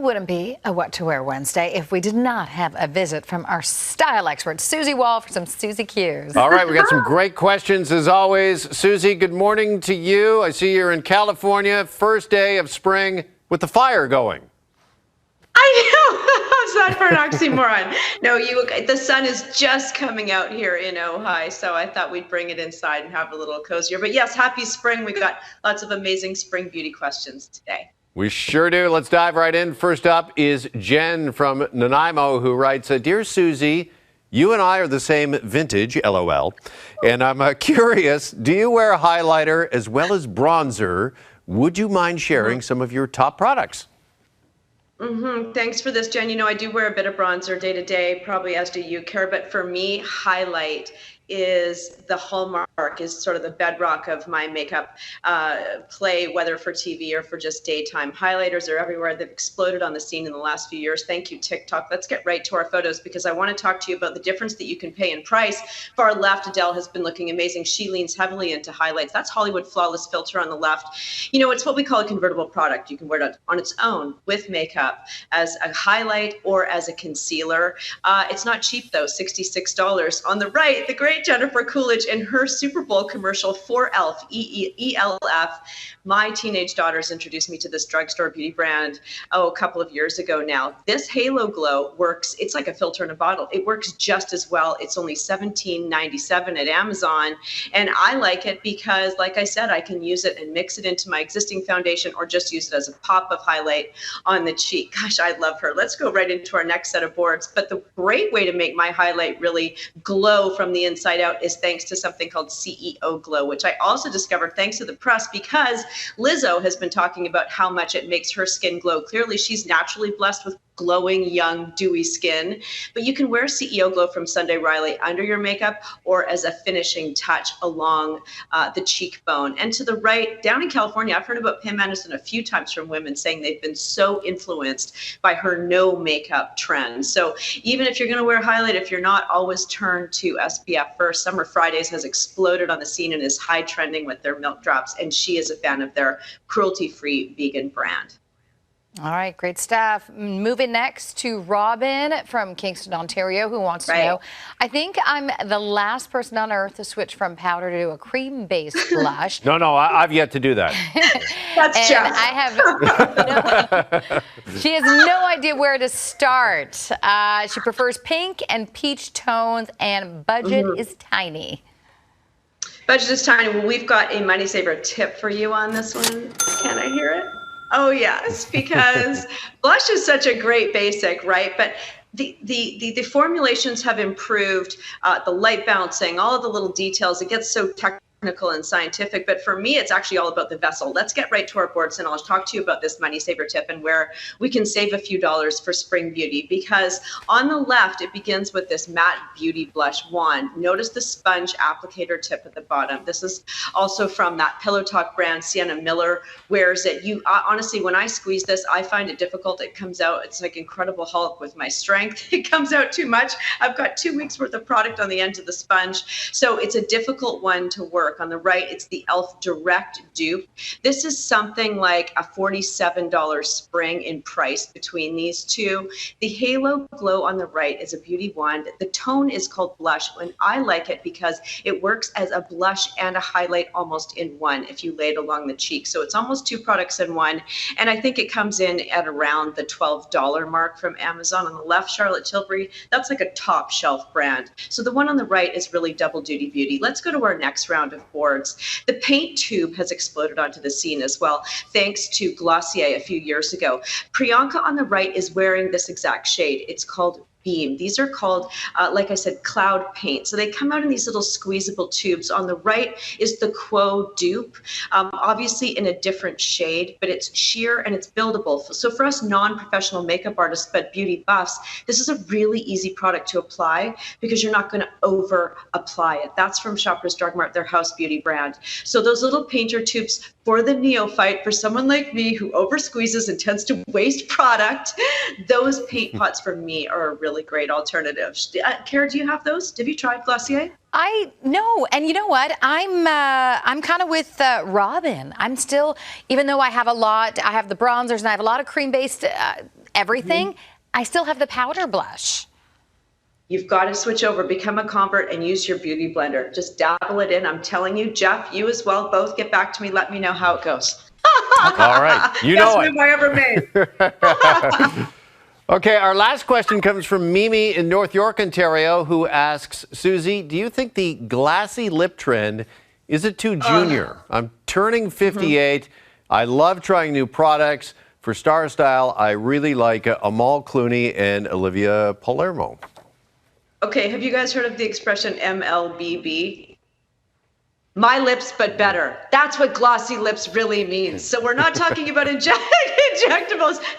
wouldn't be a What to Wear Wednesday if we did not have a visit from our style expert, Susie Wall, for some Susie Q's. All right, we got some great questions as always. Susie, good morning to you. I see you're in California, first day of spring with the fire going. I know. How's that for an oxymoron? No, the sun is just coming out here in Ojai, so I thought we'd bring it inside and have a little cozier. But yes, happy spring. We got lots of amazing spring beauty questions today. We sure do. Let's dive right in. First up is Jen from Nimo, who writes, Dear Susie, you and I are the same vintage, LOL, and I'm curious, do you wear a highlighter as well as bronzer? Would you mind sharing some of your top products? Thanks for this, Jen. I do wear a bit of bronzer day to day, probably as do you, Kara, but for me, highlight is the hallmark, is sort of the bedrock of my makeup play, whether for TV or for just daytime. Highlighters are everywhere. They've exploded on the scene in the last few years. Thank you, TikTok. Let's get right to our photos because I want to talk to you about the difference that you can pay in price. Far left, Adele has been looking amazing. She leans heavily into highlights. That's Hollywood Flawless Filter on the left. It's what we call a convertible product. You can wear it on its own with makeup as a highlight or as a concealer. It's not cheap though, $66. On the right, the great Jennifer Coolidge in her Super Bowl commercial for ELF, ELF. My teenage daughters introduced me to this drugstore beauty brand, a couple of years ago now. This Halo Glow works, it's like a filter in a bottle. It works just as well. It's only $17.97 at Amazon. And I like it because, like I said, I can use it and mix it into my existing foundation or just use it as a pop of highlight on the cheek. Gosh, I love her. Let's go right into our next set of boards. But the great way to make my highlight really glow from the inside out is thanks to something called CEO Glow, which I also discovered thanks to the press because Lizzo has been talking about how much it makes her skin glow. Clearly, she's naturally blessed with glowing, young, dewy skin. But you can wear CEO Glow from Sunday Riley under your makeup or as a finishing touch along the cheekbone. And to the right, down in California, I've heard about Pam Anderson a few times from women saying they've been so influenced by her no makeup trend. So even if you're going to wear a highlight, if you're not, always turn to SPF first. Summer Fridays has exploded on the scene and is high trending with their milk drops. And she is a fan of their cruelty-free vegan brand. All right, great stuff. Moving next to Robin from Kingston, Ontario, who wants to know, I think I'm the last person on earth to switch from powder to a cream-based blush. No, I've yet to do that. That's Jeff. She has no idea where to start. She prefers pink and peach tones, and budget is tiny. Budget is tiny. Well, we've got a money saver tip for you on this one. Can I hear it? Oh, yes, because blush is such a great basic, right? But the formulations have improved, the light balancing, all of the little details. It gets so technical and scientific, but for me, it's actually all about the vessel. Let's get right to our boards, and I'll talk to you about this money saver tip and where we can save a few dollars for spring beauty. Because on the left, it begins with this matte beauty blush wand. Notice the sponge applicator tip at the bottom. This is also from that Pillow Talk brand. Sienna Miller wears it. Honestly, when I squeeze this, I find it difficult. It comes out, it's like Incredible Hulk with my strength. It comes out too much. I've got 2 weeks worth of product on the end of the sponge. So it's a difficult one to work. On the right, it's the e.l.f. Direct Dupe. This is something like a $47 spring in price between these two. The Halo Glow on the right is a beauty wand. The tone is called Blush, and I like it because it works as a blush and a highlight almost in one if you lay it along the cheek. So it's almost 2 products in one, and I think it comes in at around the $12 mark from Amazon. On the left, Charlotte Tilbury, that's like a top shelf brand. So the one on the right is really double duty beauty. Let's go to our next round of boards. The paint tube has exploded onto the scene as well, thanks to Glossier a few years ago. Priyanka on the right is wearing this exact shade. It's called Beam. These are called, like I said, cloud paint. So they come out in these little squeezable tubes. On the right is the Quo Dupe, obviously in a different shade, but it's sheer and it's buildable. So for us non-professional makeup artists, but beauty buffs, this is a really easy product to apply because you're not going to over apply it. That's from Shoppers Drug Mart, their house beauty brand. So those little painter tubes for the neophyte, for someone like me who over squeezes and tends to waste product, those paint pots for me are a really great alternative. Kara, do you have those? Have you tried Glossier? No, and you know what? I'm kind of with Robin. I'm still, even though I have the bronzers and I have a lot of cream-based everything, I still have the powder blush. You've got to switch over, become a convert, and use your beauty blender. Just dabble it in. I'm telling you, Jeff, you as well, both get back to me. Let me know how it goes. All right. You know it. Best move I ever made. Okay, our last question comes from Mimi in North York, Ontario, who asks, Susie, do you think the glassy lip trend, is it too junior? I'm turning 58. I love trying new products. For Star Style, I really like Amal Clooney and Olivia Palermo. Okay, have you guys heard of the expression MLBB? My lips, but better. That's what glossy lips really means. So we're not talking about injectables.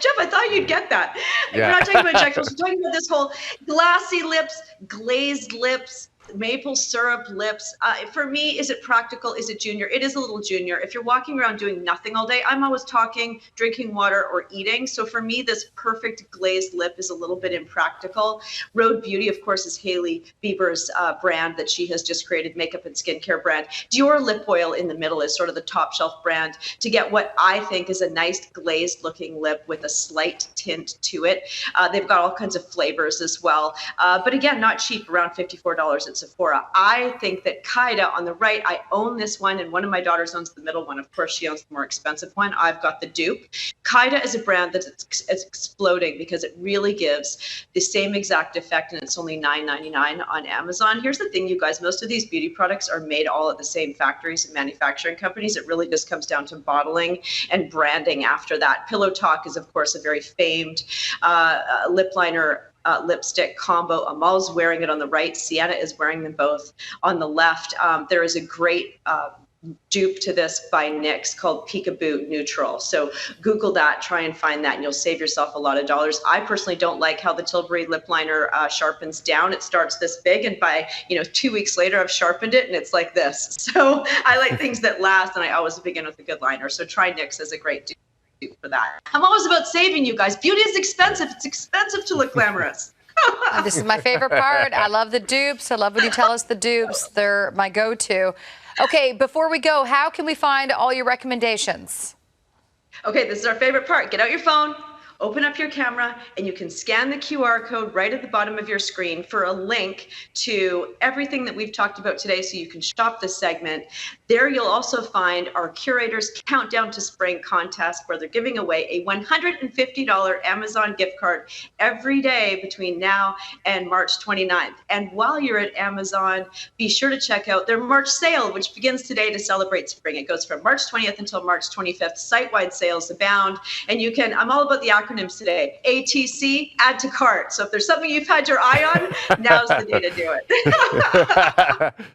Jeff, I thought you'd get that. Yeah. We're not talking about injectables. We're talking about this whole glassy lips, glazed lips, maple syrup lips. For me, is it practical? Is it junior? It is a little junior. If you're walking around doing nothing all day, I'm always talking, drinking water, or eating. So for me, this perfect glazed lip is a little bit impractical. Rhode Beauty, of course, is Hailey Bieber's brand that she has just created, makeup and skincare brand. Dior Lip Oil in the middle is sort of the top shelf brand to get what I think is a nice glazed looking lip with a slight tint to it. They've got all kinds of flavors as well. But again, not cheap, around $54 at Sephora. I think that Kaida on the right, I own this one, and one of my daughters owns the middle one. Of course, she owns the more expensive one. I've got the dupe. Kaida is a brand that's exploding because it really gives the same exact effect, and it's only $9.99 on Amazon. Here's the thing, you guys, most of these beauty products are made all at the same factories and manufacturing companies. It really just comes down to bottling and branding after that. Pillow Talk is, of course, a very famed lip liner lipstick combo. Amal's wearing it on the right. Sienna is wearing them both on the left. There is a great dupe to this by NYX called Peekaboo Neutral. So Google that, try and find that, and you'll save yourself a lot of dollars. I personally don't like how the Tilbury lip liner sharpens down. It starts this big, and by 2 weeks later, I've sharpened it, and it's like this. So I like things that last, and I always begin with a good liner. So try NYX as a great dupe for that. I'm always about saving, you guys. Beauty is expensive. It's expensive to look glamorous. This is my favorite part. I love the dupes. I love when you tell us the dupes. They're my go-to. Okay, before we go, how can we find all your recommendations? Okay, this is our favorite part. Get out your phone, open up your camera, and you can scan the QR code right at the bottom of your screen for a link to everything that we've talked about today, so you can shop this segment. There you'll also find our Curators Countdown to Spring contest, where they're giving away a $150 Amazon gift card every day between now and March 29th. And while you're at Amazon, be sure to check out their March sale, which begins today to celebrate spring. It goes from March 20th until March 25th. Site-wide sales abound. And you can, I'm all about the acronyms today. ATC, add to cart. So if there's something you've had your eye on, now's the day to do it.